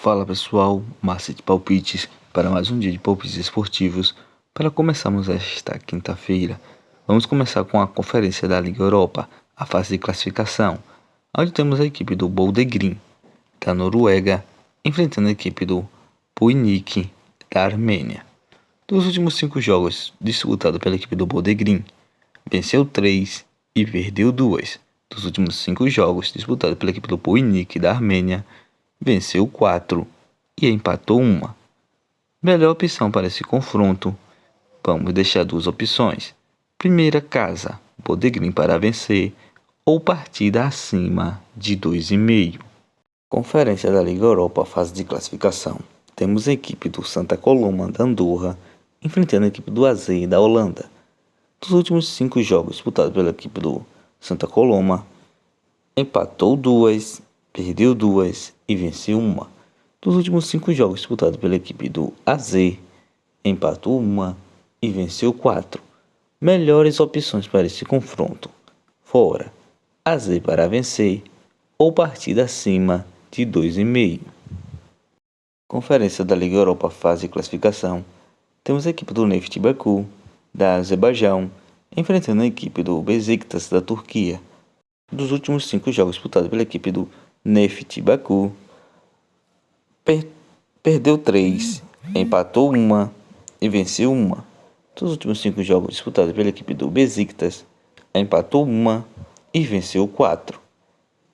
Fala pessoal, Márcio de Palpites para mais um dia de palpites esportivos. Para começarmos esta quinta-feira, vamos começar com a conferência da Liga Europa, a fase de classificação, onde temos a equipe do Boldegrim, da Noruega, enfrentando a equipe do Punic, da Armênia. Dos últimos 5 jogos disputados pela equipe do Boldegrim, venceu 3 e perdeu 2. Dos últimos 5 jogos disputados pela equipe do Punic, da Armênia, venceu 4 e empatou 1. Melhor opção para esse confronto, vamos deixar 2 opções. Primeira, casa, Boldegrim para vencer ou partida acima de 2,5. Conferência da Liga Europa, fase de classificação. Temos a equipe do Santa Coloma da Andorra enfrentando a equipe do AZ da Holanda. Dos últimos 5 jogos disputados pela equipe do Santa Coloma, empatou 2, perdeu 2 e venceu 1. Dos últimos 5 jogos disputados pela equipe do AZ, empatou 1 e venceu 4. Melhores opções para esse confronto: fora, AZ para vencer ou partida acima de 2,5. Conferência da Liga Europa, fase de classificação. Temos a equipe do Neft Baku, da Azerbaijão, enfrentando a equipe do Besiktas, da Turquia. Dos últimos 5 jogos disputados pela equipe do Neft Baku, perdeu 3, empatou 1 e venceu 1. Dos últimos 5 jogos disputados pela equipe do Besiktas, empatou 1 e venceu 4.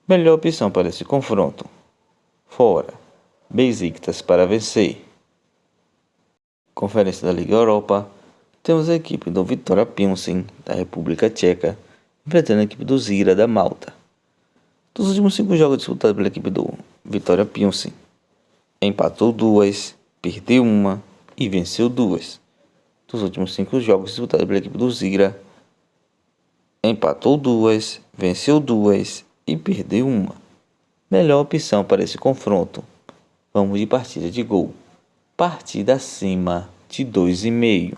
Melhor opção para esse confronto: fora, Besiktas para vencer. Conferência da Liga Europa, temos a equipe do Vitória Pilsen, da República Tcheca, enfrentando a equipe do Zira, da Malta. Dos últimos 5 jogos disputados pela equipe do Vitória Pilsen, empatou 2, perdeu 1 e venceu 2. Dos últimos 5 jogos disputados pela equipe do Zira, empatou 2, venceu 2 e perdeu 1. Melhor opção para esse confronto: vamos de partida de gol, partida acima de 2,5.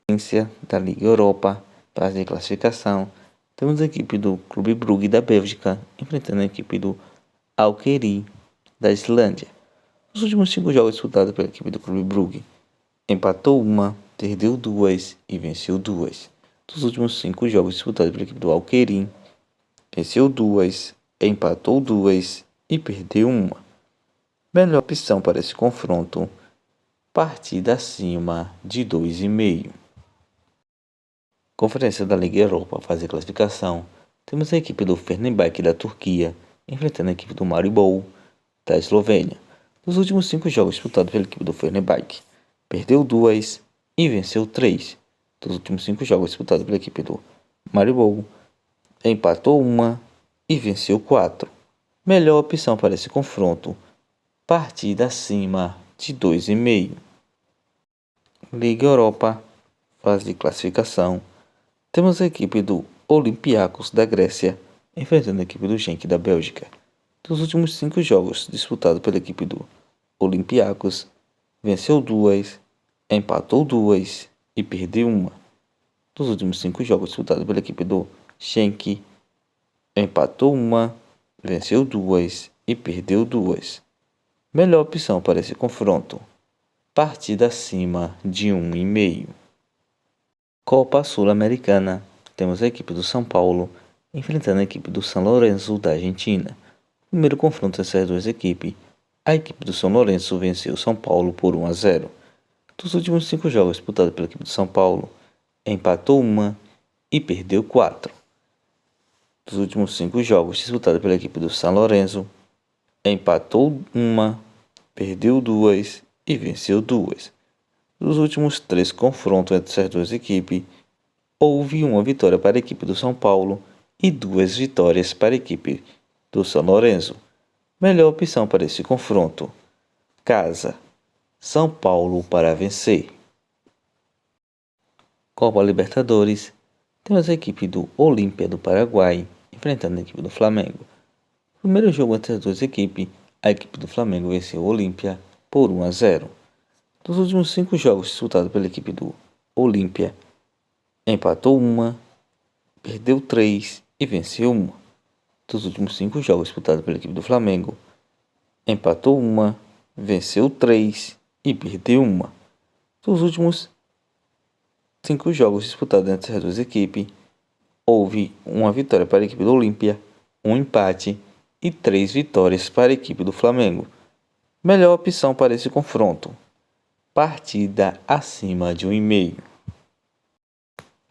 Conferência da Liga Europa, fase de classificação. Temos a equipe do Clube Brugge da Bélgica enfrentando a equipe do Alkeri da Islândia. Nos últimos 5 jogos disputados pela equipe do Clube Brugge, empatou 1, perdeu 2 e venceu 2. Dos últimos 5 jogos disputados pela equipe do Alkeri, venceu 2, empatou 2 e perdeu 1. Melhor opção para esse confronto: partida acima de 2,5. Conferência da Liga Europa, fase de classificação. Temos a equipe do Fenerbahçe da Turquia enfrentando a equipe do Maribor da Eslovênia. Nos últimos 5 jogos disputados pela equipe do Fenerbahçe, perdeu 2 e venceu 3. Dos últimos 5 jogos disputados pela equipe do Maribor, empatou 1 e venceu 4. Melhor opção para esse confronto: partida acima de 2,5. Liga Europa, fase de classificação. Temos a equipe do Olympiacos da Grécia enfrentando a equipe do Genk da Bélgica. Dos últimos 5 jogos disputados pela equipe do Olympiacos, venceu 2, empatou 2 e perdeu 1. Dos últimos 5 jogos disputados pela equipe do Genk, empatou 1, venceu 2 e perdeu 2. Melhor opção para esse confronto: partida acima de 1,5. Copa Sul-Americana. Temos a equipe do São Paulo enfrentando a equipe do São Lourenço da Argentina. Primeiro confronto dessas duas equipes, a equipe do São Lourenço venceu o São Paulo por 1-0. Dos últimos 5 jogos disputados pela equipe do São Paulo, empatou 1 e perdeu 4. Dos últimos 5 jogos disputados pela equipe do São Lourenço, empatou 1, perdeu 2 e venceu 2. Dos últimos 3 confrontos entre essas duas equipes, houve uma vitória para a equipe do São Paulo e 2 vitórias para a equipe do São Lourenço. Melhor opção para esse confronto: casa, São Paulo para vencer. Copa Libertadores. Temos a equipe do Olímpia do Paraguai enfrentando a equipe do Flamengo. Primeiro jogo entre as duas equipes, a equipe do Flamengo venceu o Olímpia por 1-0. Dos últimos 5 jogos disputados pela equipe do Olímpia, empatou 1, perdeu 3 e venceu 1. Dos últimos 5 jogos disputados pela equipe do Flamengo, empatou 1, venceu 3 e perdeu 1. Dos últimos 5 jogos disputados entre essas duas equipes, houve uma vitória para a equipe do Olímpia, um empate e 3 vitórias para a equipe do Flamengo. Melhor opção para esse confronto: partida acima de 1,5.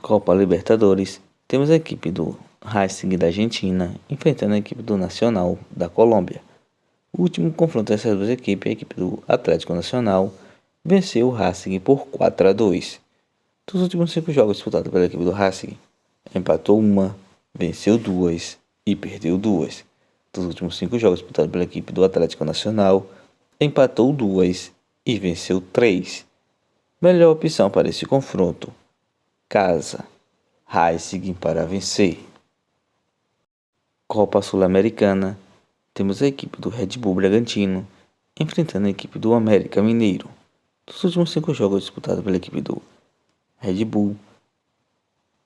Copa Libertadores, temos a equipe do Racing da Argentina enfrentando a equipe do Nacional da Colômbia. O último confronto dessas duas equipes, a equipe do Atlético Nacional venceu o Racing por 4-2. Dos últimos 5 jogos disputados pela equipe do Racing, empatou 1, venceu 2 e perdeu 2. Dos últimos 5 jogos disputados pela equipe do Atlético Nacional, empatou 2 e venceu 3. Melhor opção para esse confronto: casa, Racing para vencer. Copa Sul-Americana, temos a equipe do Red Bull Bragantino enfrentando a equipe do América Mineiro. Dos últimos 5 jogos disputados pela equipe do Red Bull,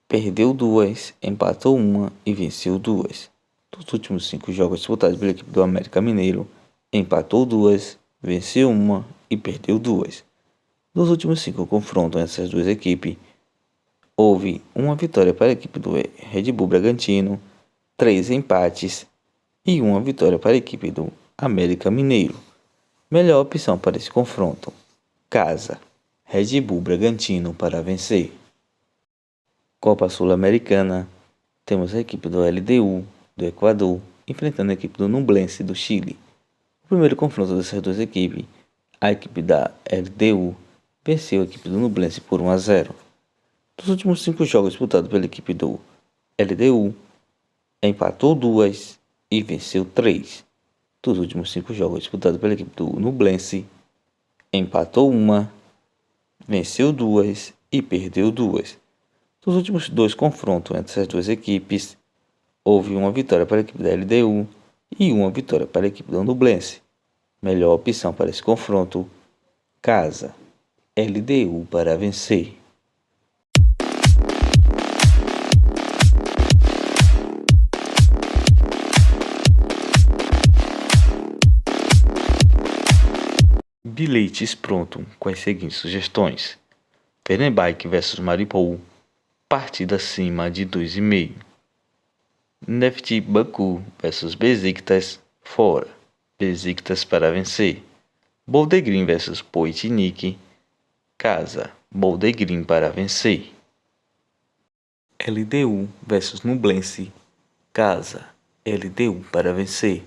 perdeu 2, empatou 1 e venceu 2. Dos últimos 5 jogos disputados pela equipe do América Mineiro, empatou 2, venceu 1 e perdeu 2. Dos últimos 5 confrontos entre essas duas equipes, houve uma vitória para a equipe do Red Bull Bragantino, 3 empates e uma vitória para a equipe do América Mineiro. Melhor opção para esse confronto: casa, Red Bull Bragantino para vencer. Copa Sul-Americana, temos a equipe do LDU do Equador enfrentando a equipe do Nublense do Chile. O primeiro confronto dessas duas equipes, a equipe da LDU venceu a equipe do Nublense por 1-0. Dos últimos 5 jogos disputados pela equipe do LDU, empatou 2 e venceu 3. Dos últimos 5 jogos disputados pela equipe do Nublense, empatou 1, venceu 2 e perdeu 2. Dos últimos 2 confrontos entre essas duas equipes, houve uma vitória para a equipe da LDU e uma vitória para a equipe do Nublense. Melhor opção para esse confronto: casa, LDU para vencer. Bilhetes pronto com as seguintes sugestões: Fenerbahçe vs Maribor, partida acima de 2,5. Neft Baku vs Besiktas, fora, Besiktas para vencer. Boldegrim vs Poitnik, casa, Boldegrim para vencer. LDU vs Nublense, casa, LDU para vencer.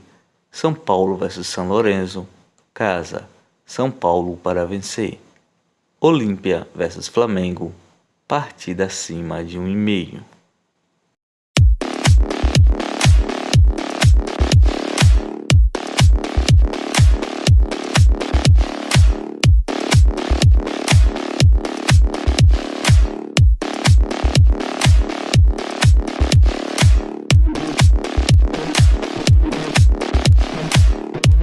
São Paulo vs São Lourenço, casa, São Paulo para vencer. Olímpia vs Flamengo, partida acima de 1,5.